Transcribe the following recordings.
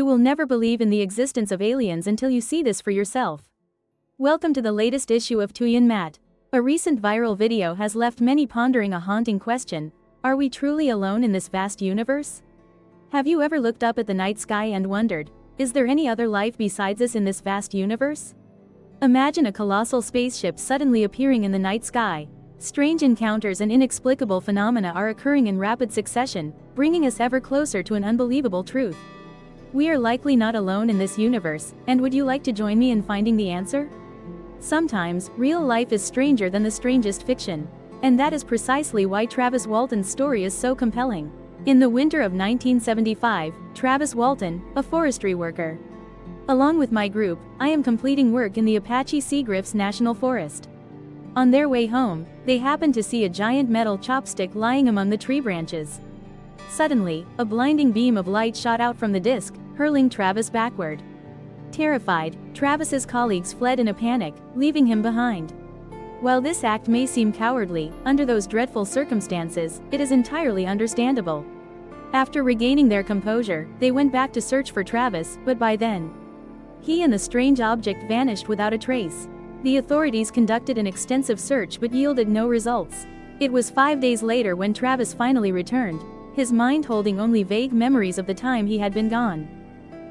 You will never believe in the existence of aliens until you see this for yourself. Welcome to the latest issue of Tuyen Mat. A recent viral video has left many pondering a haunting question: are we truly alone in this vast universe? Have you ever looked up at the night sky and wondered, is there any other life besides us in this vast universe? Imagine a colossal spaceship suddenly appearing in the night sky. Strange encounters and inexplicable phenomena are occurring in rapid succession, bringing us ever closer to an unbelievable truth. We are likely not alone in this universe, and would you like to join me in finding the answer? Sometimes, real life is stranger than the strangest fiction. And that is precisely why Travis Walton's story is so compelling. In the winter of 1975, Travis Walton, a forestry worker. Along with my group, I am completing work in the Apache Seagriffs National Forest. On their way home, they happened to see a giant metal chopstick lying among the tree branches. Suddenly, a blinding beam of light shot out from the disc, hurling Travis backward. Terrified, Travis's colleagues fled in a panic, leaving him behind. While this act may seem cowardly, under those dreadful circumstances, it is entirely understandable. After regaining their composure, they went back to search for Travis, but by then, he and the strange object vanished without a trace. The authorities conducted an extensive search but yielded no results. It was 5 days later when Travis finally returned, his mind holding only vague memories of the time he had been gone.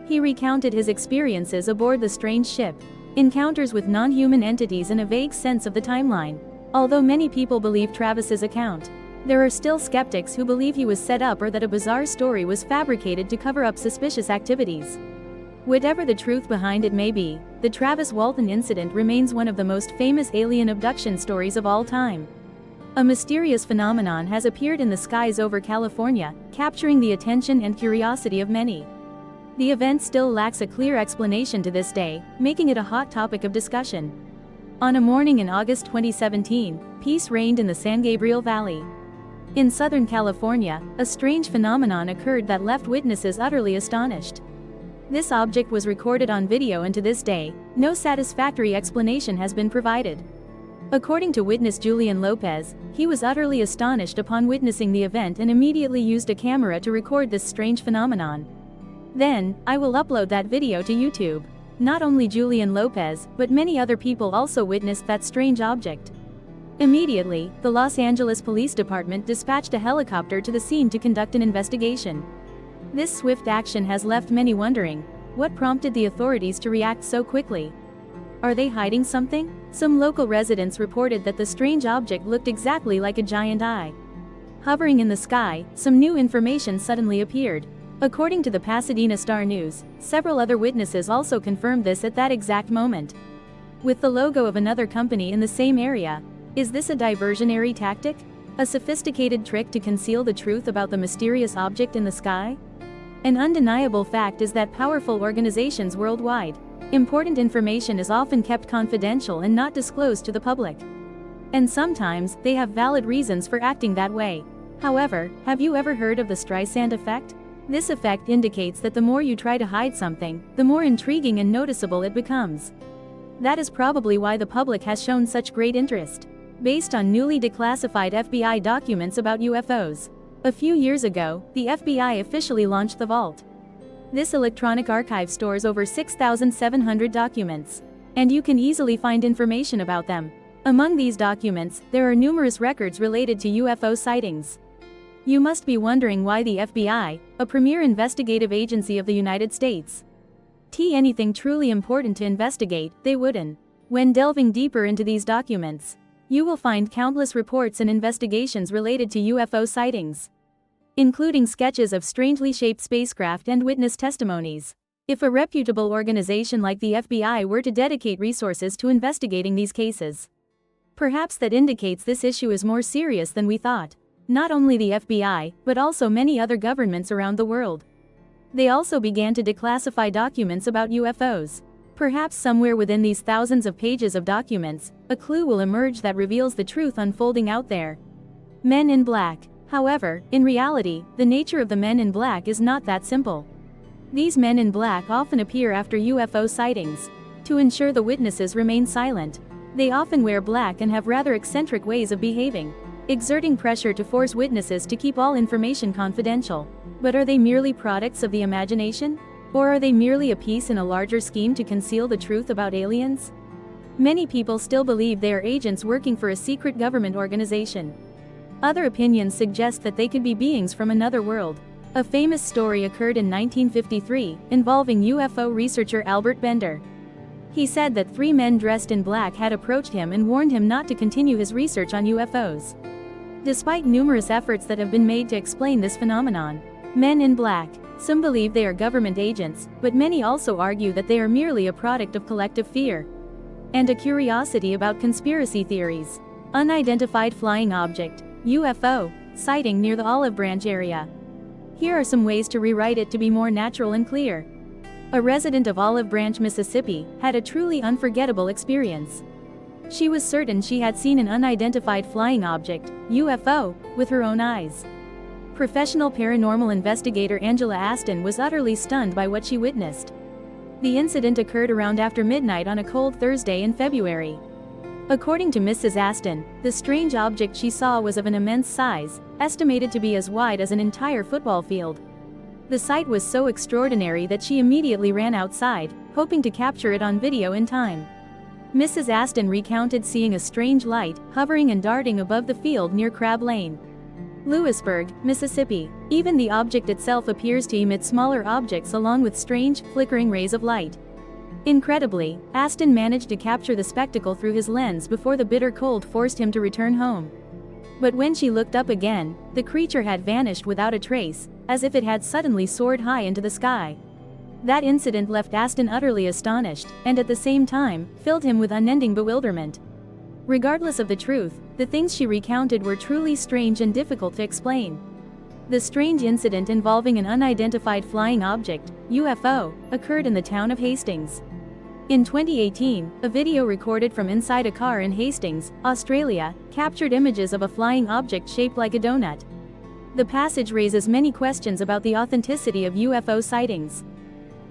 He recounted his experiences aboard the strange ship, encounters with non-human entities and a vague sense of the timeline. Although many people believe Travis's account, there are still skeptics who believe he was set up or that a bizarre story was fabricated to cover up suspicious activities. Whatever the truth behind it may be, the Travis Walton incident remains one of the most famous alien abduction stories of all time. A mysterious phenomenon has appeared in the skies over California, capturing the attention and curiosity of many. The event still lacks a clear explanation to this day, making it a hot topic of discussion. On a morning in August 2017, peace reigned in the San Gabriel Valley. In Southern California, a strange phenomenon occurred that left witnesses utterly astonished. This object was recorded on video, and to this day, no satisfactory explanation has been provided. According to witness Julian Lopez, he was utterly astonished upon witnessing the event and immediately used a camera to record this strange phenomenon. Then, I will upload that video to YouTube. Not only Julian Lopez, but many other people also witnessed that strange object. Immediately, the Los Angeles Police Department dispatched a helicopter to the scene to conduct an investigation. This swift action has left many wondering, what prompted the authorities to react so quickly? Are they hiding something? Some local residents reported that the strange object looked exactly like a giant eye. Hovering in the sky, some new information suddenly appeared. According to the Pasadena Star News, several other witnesses also confirmed this at that exact moment. With the logo of another company in the same area. Is this a diversionary tactic? A sophisticated trick to conceal the truth about the mysterious object in the sky? An undeniable fact is that powerful organizations worldwide, important information is often kept confidential and not disclosed to the public. And sometimes, they have valid reasons for acting that way. However, have you ever heard of the Streisand effect? This effect indicates that the more you try to hide something, the more intriguing and noticeable it becomes. That is probably why the public has shown such great interest. Based on newly declassified FBI documents about UFOs. A few years ago, the FBI officially launched the Vault. This electronic archive stores over 6,700 documents. And you can easily find information about them. Among these documents, there are numerous records related to UFO sightings. You must be wondering why the FBI, a premier investigative agency of the United States, anything truly important to investigate, they wouldn't. When delving deeper into these documents, you will find countless reports and investigations related to UFO sightings, including sketches of strangely shaped spacecraft and witness testimonies. If a reputable organization like the FBI were to dedicate resources to investigating these cases, perhaps that indicates this issue is more serious than we thought. Not only the FBI, but also many other governments around the world. They also began to declassify documents about UFOs. Perhaps somewhere within these thousands of pages of documents, a clue will emerge that reveals the truth unfolding out there. Men in Black. However, in reality, the nature of the Men in Black is not that simple. These Men in Black often appear after UFO sightings. To ensure the witnesses remain silent, they often wear black and have rather eccentric ways of behaving, exerting pressure to force witnesses to keep all information confidential. But are they merely products of the imagination? Or are they merely a piece in a larger scheme to conceal the truth about aliens? Many people still believe they are agents working for a secret government organization. Other opinions suggest that they could be beings from another world. A famous story occurred in 1953, involving UFO researcher Albert Bender. He said that 3 men dressed in black had approached him and warned him not to continue his research on UFOs. Despite numerous efforts that have been made to explain this phenomenon, men in black, some believe they are government agents, but many also argue that they are merely a product of collective fear and a curiosity about conspiracy theories. Unidentified flying object, UFO, sighting near the Olive Branch area. Here are some ways to rewrite it to be more natural and clear. A resident of Olive Branch, Mississippi, had a truly unforgettable experience. She was certain she had seen an unidentified flying object, UFO, with her own eyes. Professional paranormal investigator Angela Aston was utterly stunned by what she witnessed. The incident occurred around after midnight on a cold Thursday in February. According to Mrs. Aston, the strange object she saw was of an immense size, estimated to be as wide as an entire football field. The sight was so extraordinary that she immediately ran outside, hoping to capture it on video in time. Mrs. Aston recounted seeing a strange light, hovering and darting above the field near Crab Lane, Lewisburg, Mississippi. Even the object itself appears to emit smaller objects along with strange, flickering rays of light. Incredibly, Aston managed to capture the spectacle through his lens before the bitter cold forced him to return home. But when she looked up again, the creature had vanished without a trace, as if it had suddenly soared high into the sky. That incident left Aston utterly astonished, and at the same time, filled him with unending bewilderment. Regardless of the truth, the things she recounted were truly strange and difficult to explain. The strange incident involving an unidentified flying object, UFO, occurred in the town of Hastings. In 2018, a video recorded from inside a car in Hastings, Australia, captured images of a flying object shaped like a donut. The passage raises many questions about the authenticity of UFO sightings.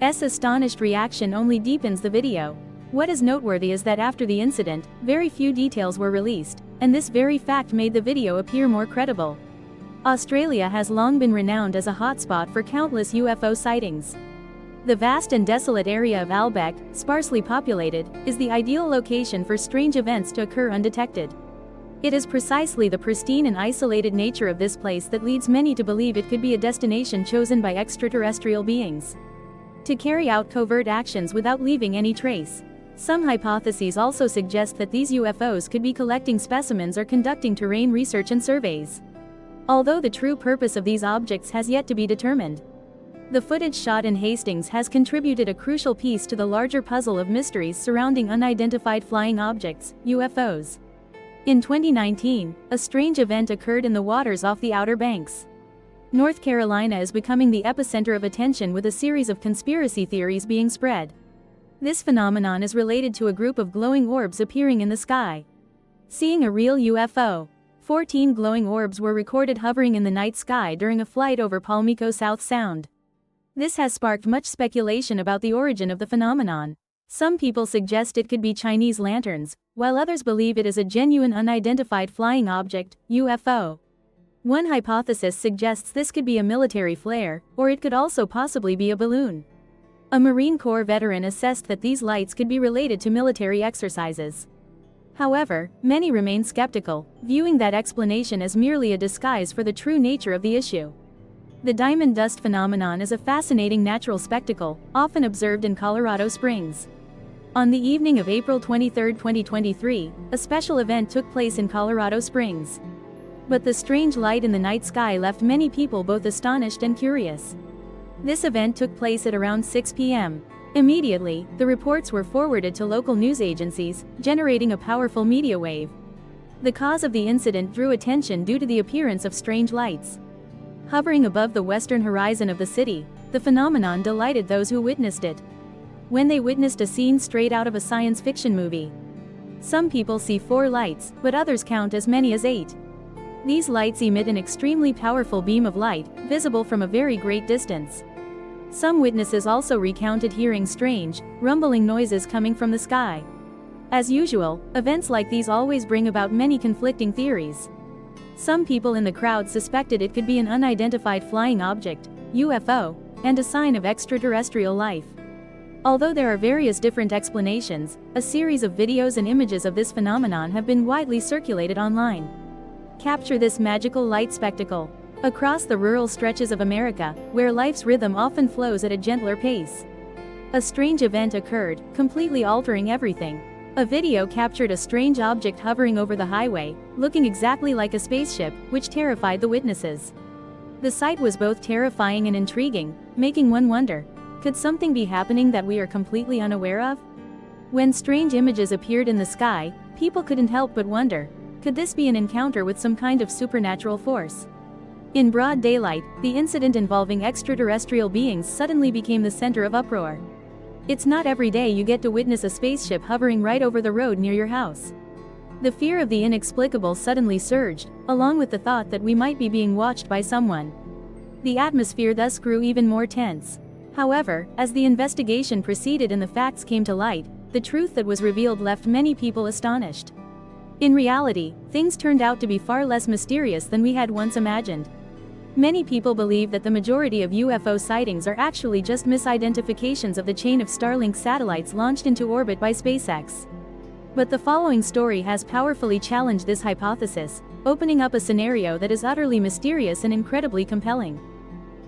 S. astonished reaction only deepens the video. What is noteworthy is that after the incident, very few details were released, and this very fact made the video appear more credible. Australia has long been renowned as a hotspot for countless UFO sightings. The vast and desolate area of Albeck, sparsely populated, is the ideal location for strange events to occur undetected. It is precisely the pristine and isolated nature of this place that leads many to believe it could be a destination chosen by extraterrestrial beings to carry out covert actions without leaving any trace. Some hypotheses also suggest that these UFOs could be collecting specimens or conducting terrain research and surveys, although the true purpose of these objects has yet to be determined. The footage shot in Hastings has contributed a crucial piece to the larger puzzle of mysteries surrounding unidentified flying objects, UFOs. In 2019, a strange event occurred in the waters off the Outer Banks. North Carolina is becoming the epicenter of attention with a series of conspiracy theories being spread. This phenomenon is related to a group of glowing orbs appearing in the sky. Seeing a real UFO. 14 glowing orbs were recorded hovering in the night sky during a flight over Palmico South Sound. This has sparked much speculation about the origin of the phenomenon. Some people suggest it could be Chinese lanterns, while others believe it is a genuine unidentified flying object, UFO. One hypothesis suggests this could be a military flare, or it could also possibly be a balloon. A Marine Corps veteran assessed that these lights could be related to military exercises. However, many remain skeptical, viewing that explanation as merely a disguise for the true nature of the issue. The diamond dust phenomenon is a fascinating natural spectacle, often observed in Colorado Springs. On the evening of April 23, 2023, a special event took place in Colorado Springs. But the strange light in the night sky left many people both astonished and curious. This event took place at around 6 p.m. Immediately, the reports were forwarded to local news agencies, generating a powerful media wave. The cause of the incident drew attention due to the appearance of strange lights hovering above the western horizon of the city. The phenomenon delighted those who witnessed it. When they witnessed a scene straight out of a science fiction movie. Some people see 4 lights, but others count as many as 8. These lights emit an extremely powerful beam of light, visible from a very great distance. Some witnesses also recounted hearing strange, rumbling noises coming from the sky. As usual, events like these always bring about many conflicting theories. Some people in the crowd suspected it could be an unidentified flying object, UFO, and a sign of extraterrestrial life. Although there are various different explanations, a series of videos and images of this phenomenon have been widely circulated online. Capture this magical light spectacle. Across the rural stretches of America, where life's rhythm often flows at a gentler pace, a strange event occurred, completely altering everything. A video captured a strange object hovering over the highway, looking exactly like a spaceship, which terrified the witnesses. The sight was both terrifying and intriguing, making one wonder, could something be happening that we are completely unaware of? When strange images appeared in the sky, people couldn't help but wonder, could this be an encounter with some kind of supernatural force? In broad daylight, the incident involving extraterrestrial beings suddenly became the center of uproar. It's not every day you get to witness a spaceship hovering right over the road near your house. The fear of the inexplicable suddenly surged, along with the thought that we might be being watched by someone. The atmosphere thus grew even more tense. However, as the investigation proceeded and the facts came to light, the truth that was revealed left many people astonished. In reality, things turned out to be far less mysterious than we had once imagined. Many people believe that the majority of UFO sightings are actually just misidentifications of the chain of Starlink satellites launched into orbit by SpaceX. But the following story has powerfully challenged this hypothesis, opening up a scenario that is utterly mysterious and incredibly compelling.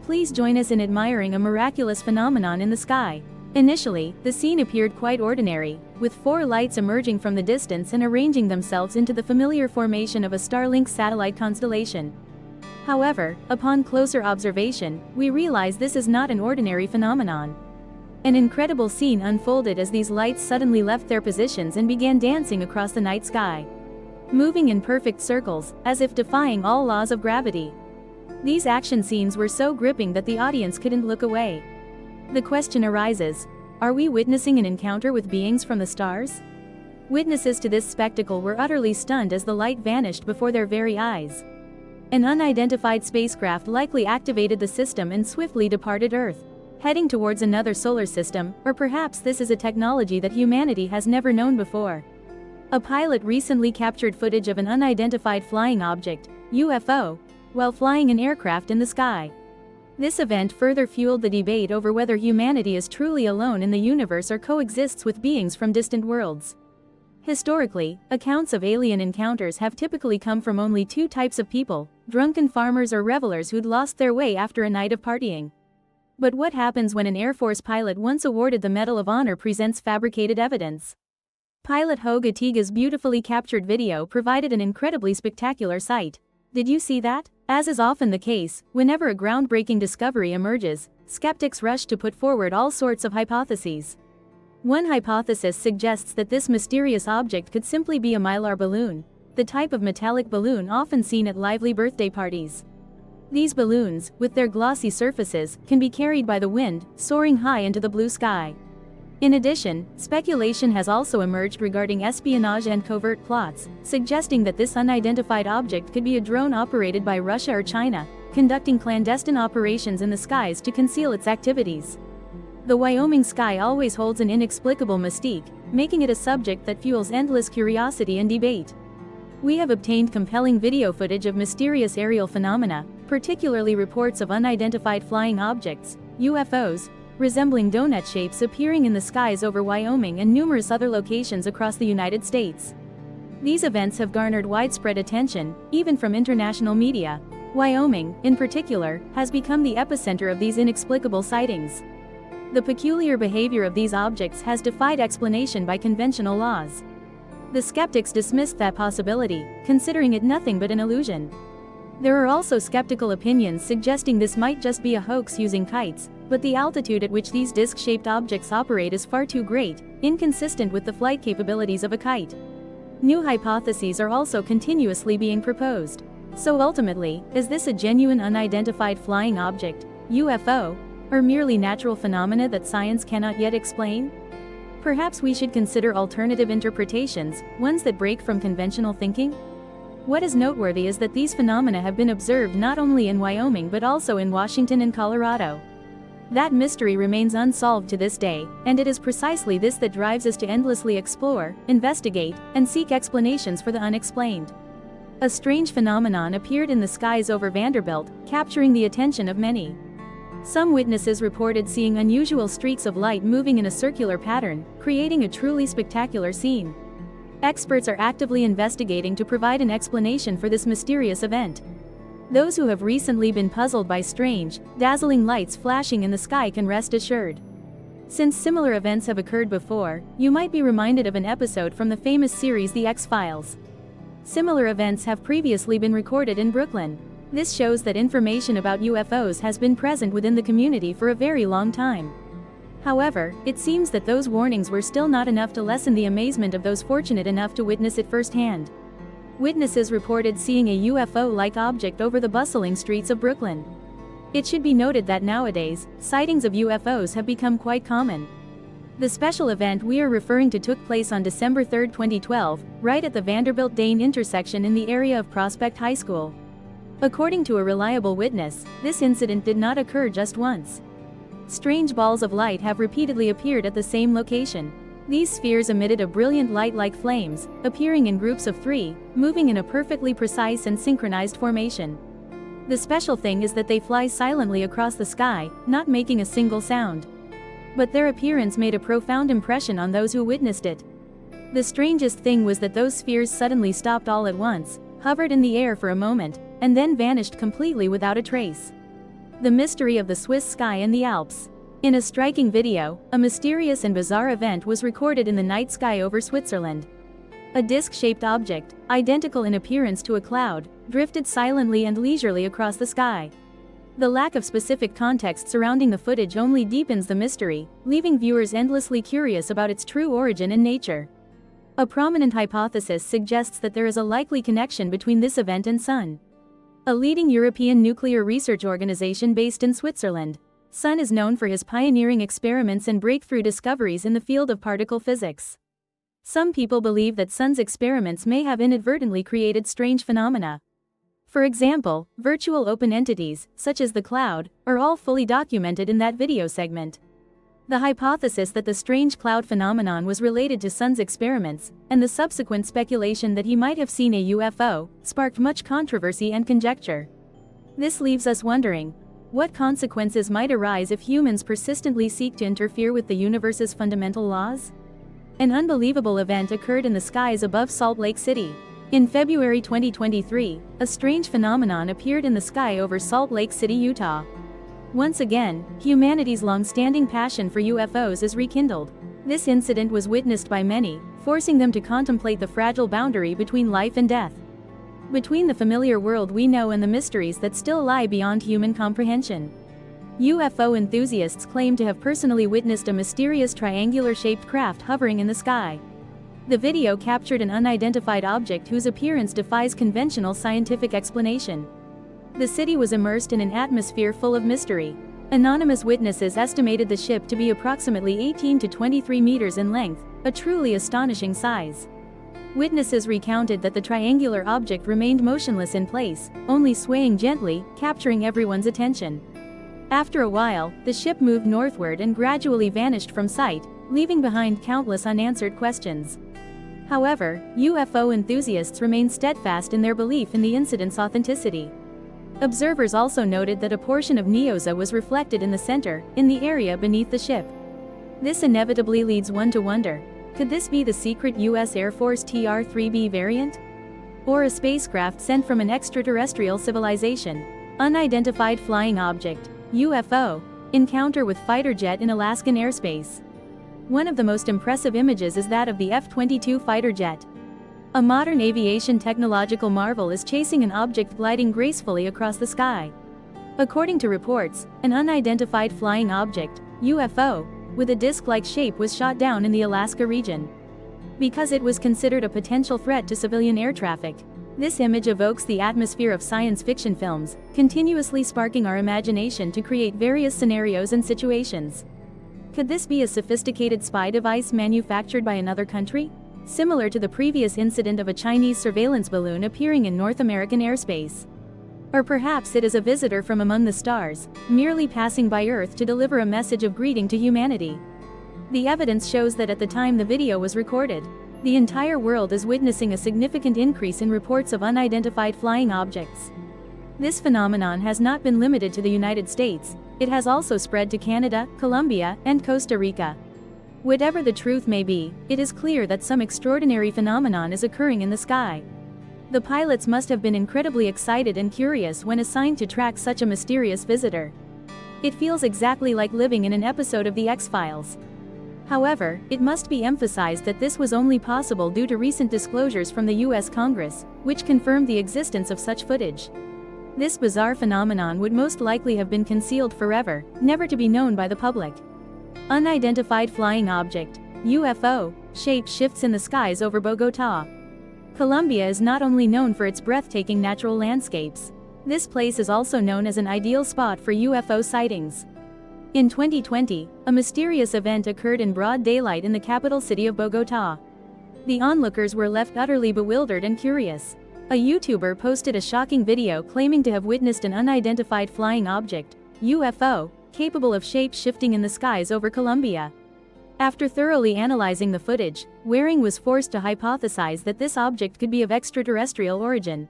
Please join us in admiring a miraculous phenomenon in the sky. Initially, the scene appeared quite ordinary, with 4 lights emerging from the distance and arranging themselves into the familiar formation of a Starlink satellite constellation. However, upon closer observation, we realize this is not an ordinary phenomenon. An incredible scene unfolded as these lights suddenly left their positions and began dancing across the night sky, moving in perfect circles, as if defying all laws of gravity. These action scenes were so gripping that the audience couldn't look away. The question arises, are we witnessing an encounter with beings from the stars? Witnesses to this spectacle were utterly stunned as the light vanished before their very eyes. An unidentified spacecraft likely activated the system and swiftly departed Earth, heading towards another solar system, or perhaps this is a technology that humanity has never known before. A pilot recently captured footage of an unidentified flying object, UFO, while flying an aircraft in the sky. This event further fueled the debate over whether humanity is truly alone in the universe or coexists with beings from distant worlds. Historically, accounts of alien encounters have typically come from only 2 types of people: drunken farmers or revelers who'd lost their way after a night of partying. But what happens when an Air Force pilot once awarded the Medal of Honor presents fabricated evidence? Pilot Hogue Atiga's beautifully captured video provided an incredibly spectacular sight. Did you see that? As is often the case, whenever a groundbreaking discovery emerges, skeptics rush to put forward all sorts of hypotheses. One hypothesis suggests that this mysterious object could simply be a mylar balloon, the type of metallic balloon often seen at lively birthday parties. These balloons, with their glossy surfaces, can be carried by the wind, soaring high into the blue sky. In addition, speculation has also emerged regarding espionage and covert plots, suggesting that this unidentified object could be a drone operated by Russia or China, conducting clandestine operations in the skies to conceal its activities. The Wyoming sky always holds an inexplicable mystique, making it a subject that fuels endless curiosity and debate. We have obtained compelling video footage of mysterious aerial phenomena, particularly reports of unidentified flying objects, UFOs, resembling donut shapes appearing in the skies over Wyoming and numerous other locations across the United States. These events have garnered widespread attention, even from international media. Wyoming, in particular, has become the epicenter of these inexplicable sightings. The peculiar behavior of these objects has defied explanation by conventional laws. The skeptics dismissed that possibility, considering it nothing but an illusion. There are also skeptical opinions suggesting this might just be a hoax using kites, but the altitude at which these disc-shaped objects operate is far too great, inconsistent with the flight capabilities of a kite. New hypotheses are also continuously being proposed. So ultimately, is this a genuine unidentified flying object, UFO, or merely natural phenomena that science cannot yet explain? Perhaps we should consider alternative interpretations, ones that break from conventional thinking? What is noteworthy is that these phenomena have been observed not only in Wyoming but also in Washington and Colorado. That mystery remains unsolved to this day, and it is precisely this that drives us to endlessly explore, investigate, and seek explanations for the unexplained. A strange phenomenon appeared in the skies over Vanderbilt, capturing the attention of many. Some witnesses reported seeing unusual streaks of light moving in a circular pattern, creating a truly spectacular scene. Experts are actively investigating to provide an explanation for this mysterious event. Those who have recently been puzzled by strange, dazzling lights flashing in the sky can rest assured. Since similar events have occurred before, you might be reminded of an episode from the famous series The X-Files. Similar events have previously been recorded in Brooklyn. This shows that information about UFOs has been present within the community for a very long time. However, it seems that those warnings were still not enough to lessen the amazement of those fortunate enough to witness it firsthand. Witnesses reported seeing a UFO-like object over the bustling streets of Brooklyn. It should be noted that nowadays, sightings of UFOs have become quite common. The special event we are referring to took place on December 3, 2012, right at the Vanderbilt-Dane intersection in the area of Prospect High School. According to a reliable witness, this incident did not occur just once. Strange balls of light have repeatedly appeared at the same location. These spheres emitted a brilliant light like flames, appearing in groups of 3, moving in a perfectly precise and synchronized formation. The special thing is that they fly silently across the sky, not making a single sound. But their appearance made a profound impression on those who witnessed it. The strangest thing was that those spheres suddenly stopped all at once, hovered in the air for a moment, and then vanished completely without a trace. The mystery of the Swiss sky and the Alps. In a striking video, a mysterious and bizarre event was recorded in the night sky over Switzerland. A disc-shaped object, identical in appearance to a cloud, drifted silently and leisurely across the sky. The lack of specific context surrounding the footage only deepens the mystery, leaving viewers endlessly curious about its true origin and nature. A prominent hypothesis suggests that there is a likely connection between this event and Sun. A leading European nuclear research organization based in Switzerland, Sun is known for his pioneering experiments and breakthrough discoveries in the field of particle physics. Some people believe that Sun's experiments may have inadvertently created strange phenomena. For example, virtual open entities, such as the cloud, are all fully documented in that video segment. The hypothesis that the strange cloud phenomenon was related to Sun's experiments, and the subsequent speculation that he might have seen a UFO, sparked much controversy and conjecture. This leaves us wondering, what consequences might arise if humans persistently seek to interfere with the universe's fundamental laws? An unbelievable event occurred in the skies above Salt Lake City. In February 2023, a strange phenomenon appeared in the sky over Salt Lake City, Utah. Once again, humanity's long-standing passion for UFOs is rekindled. This incident was witnessed by many, forcing them to contemplate the fragile boundary between life and death. Between the familiar world we know and the mysteries that still lie beyond human comprehension. UFO enthusiasts claim to have personally witnessed a mysterious triangular-shaped craft hovering in the sky. The video captured an unidentified object whose appearance defies conventional scientific explanation. The city was immersed in an atmosphere full of mystery. Anonymous witnesses estimated the ship to be approximately 18 to 23 meters in length, a truly astonishing size. Witnesses recounted that the triangular object remained motionless in place, only swaying gently, capturing everyone's attention. After a while, the ship moved northward and gradually vanished from sight, leaving behind countless unanswered questions. However, UFO enthusiasts remain steadfast in their belief in the incident's authenticity. Observers also noted that a portion of Neoza was reflected in the center, in the area beneath the ship. This inevitably leads one to wonder, could this be the secret U.S. Air Force TR-3B variant? Or a spacecraft sent from an extraterrestrial civilization? Unidentified flying object, UFO, encounter with fighter jet in Alaskan airspace. One of the most impressive images is that of the F-22 fighter jet. A modern aviation technological marvel is chasing an object gliding gracefully across the sky. According to reports, an unidentified flying object, UFO, with a disc-like shape was shot down in the Alaska region. Because it was considered a potential threat to civilian air traffic, this image evokes the atmosphere of science fiction films, continuously sparking our imagination to create various scenarios and situations. Could this be a sophisticated spy device manufactured by another country? Similar to the previous incident of a Chinese surveillance balloon appearing in North American airspace. Or perhaps it is a visitor from among the stars, merely passing by Earth to deliver a message of greeting to humanity. The evidence shows that at the time the video was recorded, the entire world is witnessing a significant increase in reports of unidentified flying objects. This phenomenon has not been limited to the United States, It has also spread to Canada, Colombia, and Costa Rica. Whatever the truth may be, it is clear that some extraordinary phenomenon is occurring in the sky. The pilots must have been incredibly excited and curious when assigned to track such a mysterious visitor. It feels exactly like living in an episode of The X-Files. However, it must be emphasized that this was only possible due to recent disclosures from the US Congress, which confirmed the existence of such footage. This bizarre phenomenon would most likely have been concealed forever, never to be known by the public. Unidentified flying object, UFO, shape shifts in the skies over Bogotá. Colombia is not only known for its breathtaking natural landscapes. This place is also known as an ideal spot for UFO sightings. In 2020, a mysterious event occurred in broad daylight in the capital city of Bogotá. The onlookers were left utterly bewildered and curious. A YouTuber posted a shocking video claiming to have witnessed an unidentified flying object, UFO, capable of shape-shifting in the skies over Colombia. After thoroughly analyzing the footage, Waring was forced to hypothesize that this object could be of extraterrestrial origin.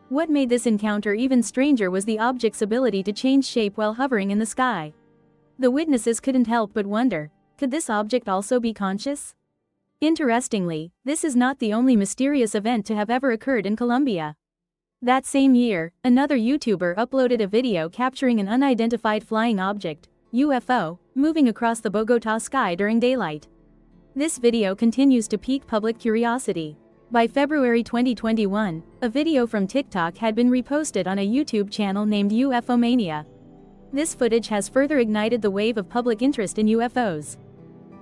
What made this encounter even stranger was the object's ability to change shape while hovering in the sky. The witnesses couldn't help but wonder, could this object also be conscious? Interestingly, this is not the only mysterious event to have ever occurred in Colombia. That same year, another YouTuber uploaded a video capturing an unidentified flying object, UFO, moving across the Bogotá sky during daylight. This video continues to pique public curiosity. By February 2021, a video from TikTok had been reposted on a YouTube channel named UFO Mania. This footage has further ignited the wave of public interest in UFOs.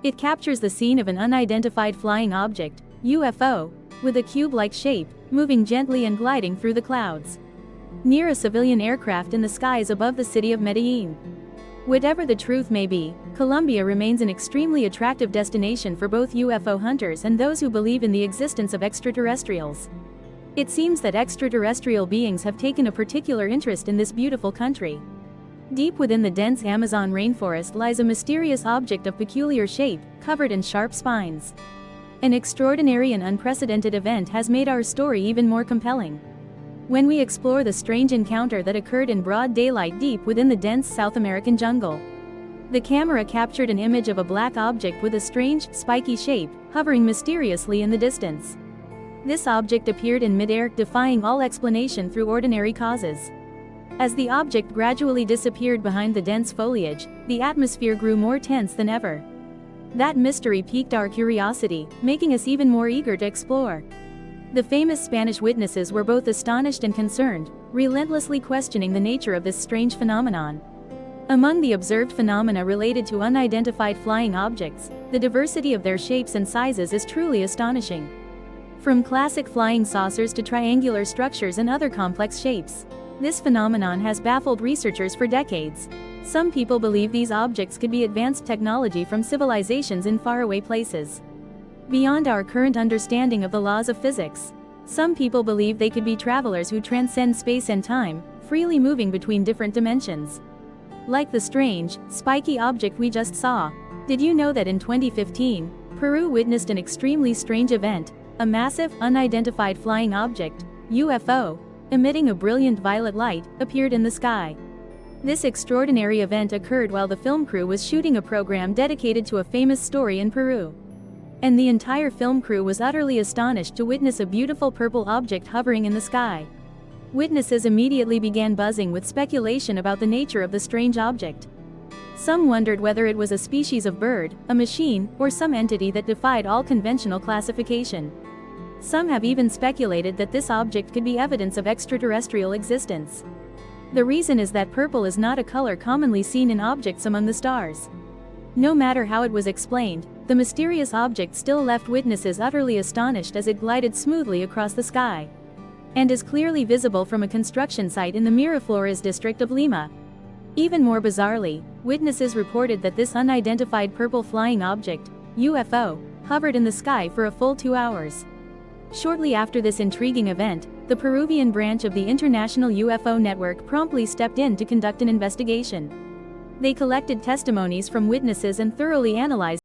It captures the scene of an unidentified flying object, UFO, with a cube-like shape, moving gently and gliding through the clouds near a civilian aircraft in the skies above the city of Medellin. Whatever the truth may be, Colombia remains an extremely attractive destination for both UFO hunters and those who believe in the existence of extraterrestrials. It seems that extraterrestrial beings have taken a particular interest in this beautiful country. Deep within the dense Amazon rainforest lies a mysterious object of peculiar shape, covered in sharp spines. An extraordinary and unprecedented event has made our story even more compelling. When we explore the strange encounter that occurred in broad daylight deep within the dense South American jungle. The camera captured an image of a black object with a strange, spiky shape, hovering mysteriously in the distance. This object appeared in midair, defying all explanation through ordinary causes. As the object gradually disappeared behind the dense foliage, the atmosphere grew more tense than ever. That mystery piqued our curiosity, making us even more eager to explore. The famous Spanish witnesses were both astonished and concerned, relentlessly questioning the nature of this strange phenomenon. Among the observed phenomena related to unidentified flying objects, the diversity of their shapes and sizes is truly astonishing. From classic flying saucers to triangular structures and other complex shapes. This phenomenon has baffled researchers for decades. Some people believe these objects could be advanced technology from civilizations in faraway places, beyond our current understanding of the laws of physics. Some people believe they could be travelers who transcend space and time, freely moving between different dimensions. Like the strange, spiky object we just saw. Did you know that in 2015, Peru witnessed an extremely strange event? A massive, unidentified flying object, UFO, emitting a brilliant violet light, appeared in the sky. This extraordinary event occurred while the film crew was shooting a program dedicated to a famous story in Peru. And the entire film crew was utterly astonished to witness a beautiful purple object hovering in the sky. Witnesses immediately began buzzing with speculation about the nature of the strange object. Some wondered whether it was a species of bird, a machine, or some entity that defied all conventional classification. Some have even speculated that this object could be evidence of extraterrestrial existence. The reason is that purple is not a color commonly seen in objects among the stars. No matter how it was explained, the mysterious object still left witnesses utterly astonished as it glided smoothly across the sky, and is clearly visible from a construction site in the Miraflores district of Lima. Even more bizarrely, witnesses reported that this unidentified purple flying object, UFO, hovered in the sky for a full 2 hours. Shortly after this intriguing event, the Peruvian branch of the International UFO Network promptly stepped in to conduct an investigation. They collected testimonies from witnesses and thoroughly analyzed